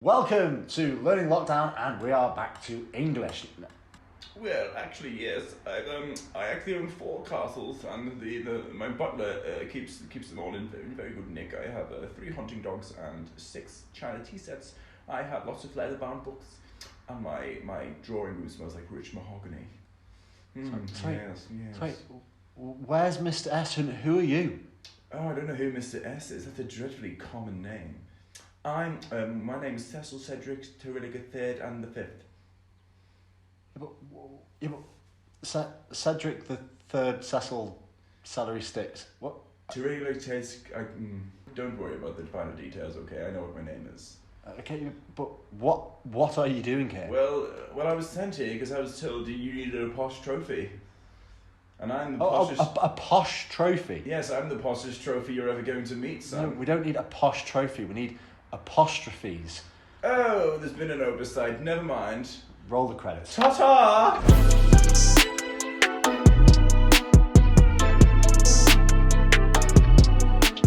Welcome to Learning Lockdown, and we are back to English. Well, actually, yes. I actually own 4 castles, and my butler keeps them all in very good nick. I have 3 hunting dogs and 6 China tea sets. I have lots of leather-bound books, and my drawing room smells like rich mahogany. Sorry, Yes. Where's Mr. S and who are you? Oh, I don't know who Mr. S is. That's a dreadfully common name. My name is Cecil Cedric Terwilliger III and the 5th. Cedric the Third, Cecil Celery Sticks. What? Terwilliger tastes. Don't worry about the finer details. Okay, I know what my name is. Okay, but what are you doing here? Well, I was sent here because I was told you needed a posh trophy. And I'm the poshest... a posh trophy? Yes, I'm the poshest trophy you're ever going to meet, son. No, we don't need a posh trophy. We need apostrophes. Oh, there's been an oversight. Never mind. Roll the credits. Ta-ta!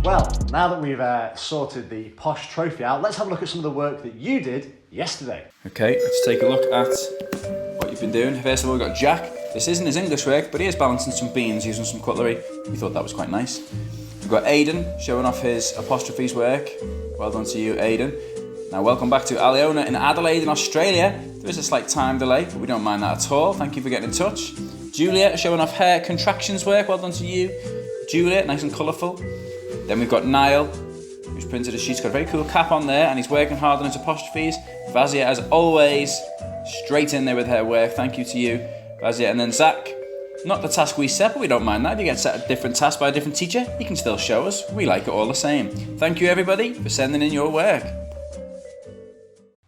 Well, now that we've sorted the posh trophy out, let's have a look at some of the work that you did yesterday. Okay, let's take a look at what you've been doing. First of all, we've got Jack. This isn't his English work, but he is balancing some beans using some cutlery. We thought that was quite nice. We've got Aidan showing off his apostrophes work. Well done to you, Aidan. Now, welcome back to Aliona in Adelaide in Australia. There is a slight time delay, but we don't mind that at all. Thank you for getting in touch. Julia showing off her contractions work. Well done to you, Julia. Nice and colourful. Then we've got Niall, who's printed a sheet. He's got a very cool cap on there, and he's working hard on his apostrophes. Vazia, as always, straight in there with her work. Thank you to you, Vazia. And then Zach, not the task we set, but we don't mind that. If you get set a different task by a different teacher, you can still show us. We like it all the same. Thank you, everybody, for sending in your work.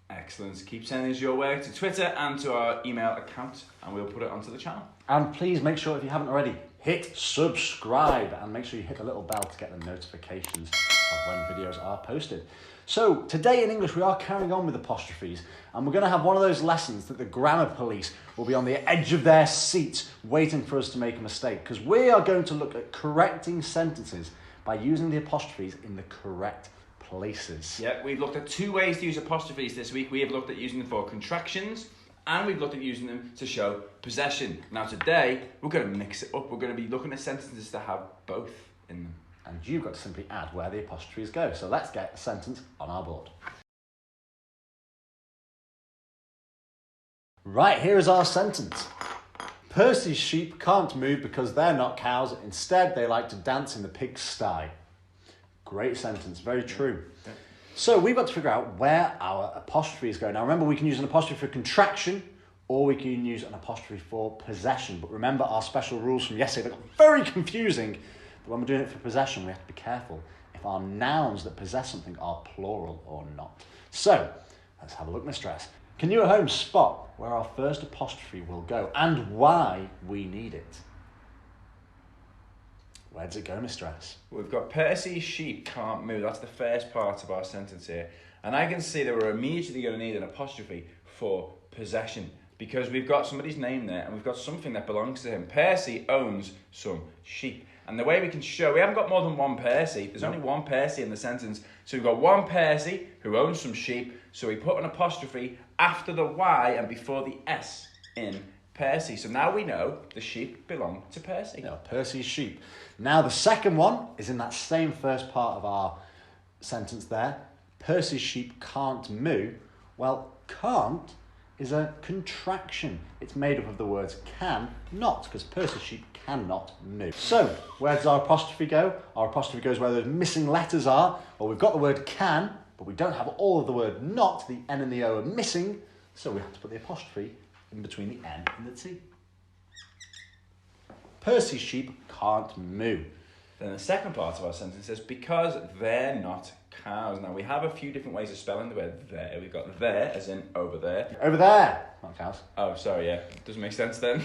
Excellent. Keep sending us your work to Twitter and to our email account, and we'll put it onto the channel. And please make sure, if you haven't already, hit subscribe and make sure you hit the little bell to get the notifications of when videos are posted. So today in English we are carrying on with apostrophes, and we're going to have one of those lessons that the grammar police will be on the edge of their seats waiting for us to make a mistake, because we are going to look at correcting sentences by using the apostrophes in the correct places. Yeah, we've looked at 2 ways to use apostrophes this week. We have looked at using them for contractions, and we've looked at using them to show possession. Now today, we're going to mix it up. We're going to be looking at sentences that have both in them. And you've got to simply add where the apostrophes go. So let's get a sentence on our board. Right, here is our sentence. Percy's sheep can't move because they're not cows. Instead, they like to dance in the pigsty. Great sentence, very true. So we've got to figure out where our apostrophes go. Now remember, we can use an apostrophe for contraction, or we can use an apostrophe for possession. But remember our special rules from yesterday, they got very confusing. But when we're doing it for possession, we have to be careful if our nouns that possess something are plural or not. So let's have a look, Mr. S. Can you at home spot where our first apostrophe will go and why we need it? Where does it go, Mr. S? We've got Percy's sheep can't move. That's the first part of our sentence here. And I can see that we're immediately going to need an apostrophe for possession, because we've got somebody's name there and we've got something that belongs to him. Percy owns some sheep. And the way we can show, we haven't got more than one Percy. There's only one Percy in the sentence. So we've got one Percy who owns some sheep. So we put an apostrophe after the Y and before the S in Percy. So now we know the sheep belong to Percy. No, Percy's sheep. Now the second one is in that same first part of our sentence there. Percy's sheep can't moo. Well, can't is a contraction. It's made up of the words can, not, because Percy's sheep cannot moo. So, where does our apostrophe go? Our apostrophe goes where those missing letters are. Well, we've got the word can, but we don't have all of the word not. The N and the O are missing, so we have to put the apostrophe in between the N and the T. Percy's sheep can't moo. Then the second part of our sentence says, because they're not cows. Now, we have a few different ways of spelling the word there. We've got there, as in over there. Over there, not cows. Oh, sorry, yeah. Doesn't make sense then.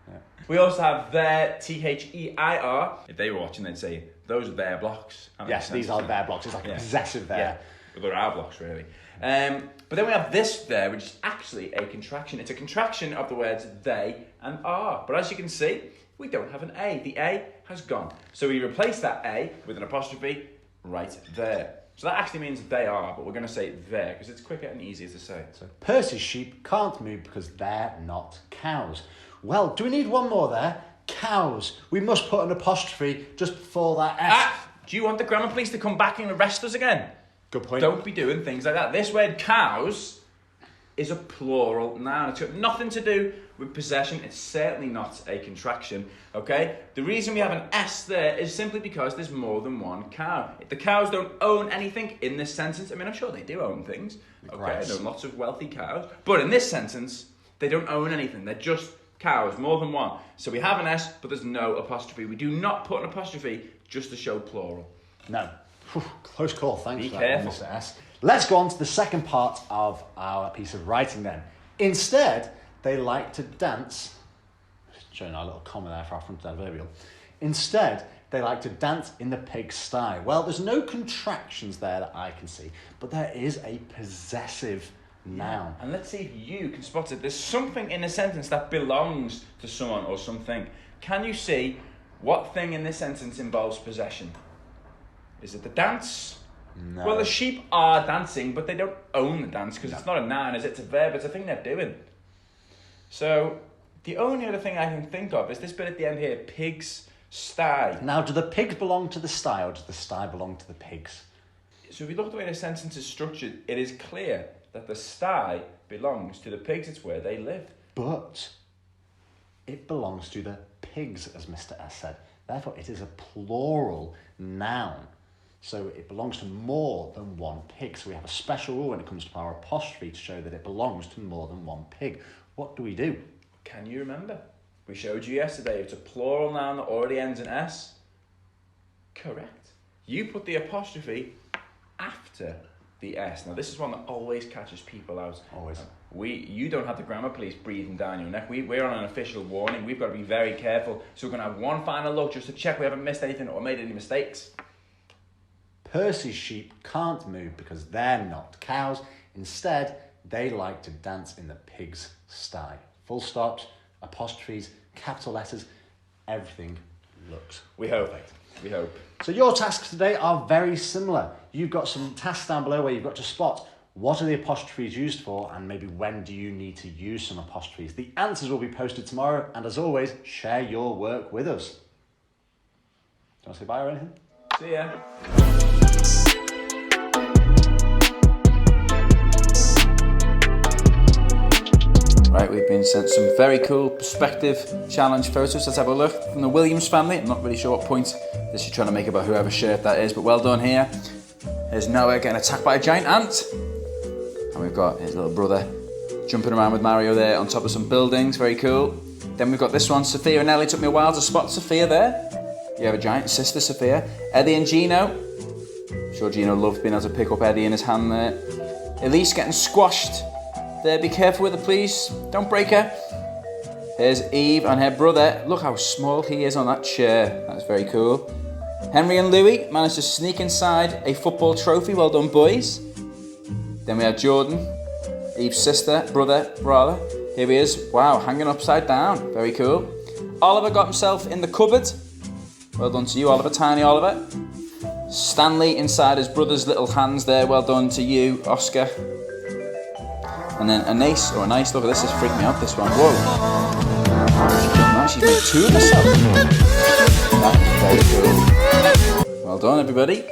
Yeah. We also have their, T-H-E-I-R. If they were watching, they'd say, those are their blocks. Yes, these are their blocks. It's like a possessive there. Yeah, but they're our blocks, really. But then we have this there, which is actually a contraction. It's a contraction of the words they and are. But as you can see, we don't have an A. The A has gone. So we replace that A with an apostrophe right there. So that actually means they are, but we're going to say there because it's quicker and easier to say. So Percy's sheep can't move because they're not cows. Well, do we need one more there? Cows. We must put an apostrophe just before that S. Do you want the grammar police to come back and arrest us again? Good point. Don't be doing things like that. This word cows is a plural noun. It's got nothing to do with possession. It's certainly not a contraction, okay? The reason we have an S there is simply because there's more than one cow. The cows don't own anything in this sentence. I mean, I'm sure they do own things, okay? There are lots of wealthy cows. But in this sentence, they don't own anything. They're just cows, more than one. So we have an S, but there's no apostrophe. We do not put an apostrophe just to show plural. No. Whew, close call. Thanks for careful. that, Mr. S. Let's go on to the second part of our piece of writing then. Instead, they like to dance. Showing our little comma there for our front adverbial. Instead, they like to dance in the pigsty. Well, there's no contractions there that I can see, but there is a possessive noun. And let's see if you can spot it. There's something in a sentence that belongs to someone or something. Can you see what thing in this sentence involves possession? Is it the dance? No. Well, the sheep are dancing, but they don't own the dance because it's not a noun, is it? It's a verb. It's a thing they're doing. So the only other thing I can think of is this bit at the end here, pigs sty. Now, do the pigs belong to the sty or does the sty belong to the pigs? So if you look at the way the sentence is structured, it is clear that the sty belongs to the pigs. It's where they live. But it belongs to the pigs, as Mr. S said. Therefore, it is a plural noun. So it belongs to more than one pig. So we have a special rule when it comes to our apostrophe to show that it belongs to more than one pig. What do we do? Can you remember? We showed you yesterday. It's a plural noun that already ends in S. Correct. You put the apostrophe after the S. Now, this is one that always catches people out. Always. You don't have the grammar police breathing down your neck. We're on an official warning. We've got to be very careful. So we're going to have one final look just to check we haven't missed anything or made any mistakes. Percy's sheep can't move because they're not cows. Instead, they like to dance in the pig's sty. Full stops, apostrophes, capital letters, everything looks We hope. perfect. We hope. So your tasks today are very similar. You've got some tasks down below where you've got to spot what are the apostrophes used for and maybe when do you need to use some apostrophes. The answers will be posted tomorrow and as always, share your work with us. Do you want to say bye or anything? See ya. Right, we've been sent some very cool perspective challenge photos. Let's have a look from the Williams family. I'm not really sure what point this is trying to make about whoever shirt that is, but well done here. Here's Noah getting attacked by a giant ant. And we've got his little brother jumping around with Mario there on top of some buildings. Very cool. Then we've got this one, Sophia and Ellie. Took me a while to spot Sophia there. You have a giant sister, Sophia. Eddie and Gino. I'm sure Gino loved being able to pick up Eddie in his hand there. Elise getting squashed. There, be careful with her, please. Don't break her. Here's Eve and her brother. Look how small he is on that chair. That's very cool. Henry and Louie managed to sneak inside a football trophy. Well done, boys. Then we have Jordan, Eve's sister, brother, rather. Here he is. Wow, hanging upside down. Very cool. Oliver got himself in the cupboard. Well done to you, Oliver. Tiny Oliver. Stanley inside his brother's little hands there. Well done to you, Oscar. And then a nice, look at this, has freaked me out, this one. Whoa. She's made two of herself. That is very cool. Well done, everybody.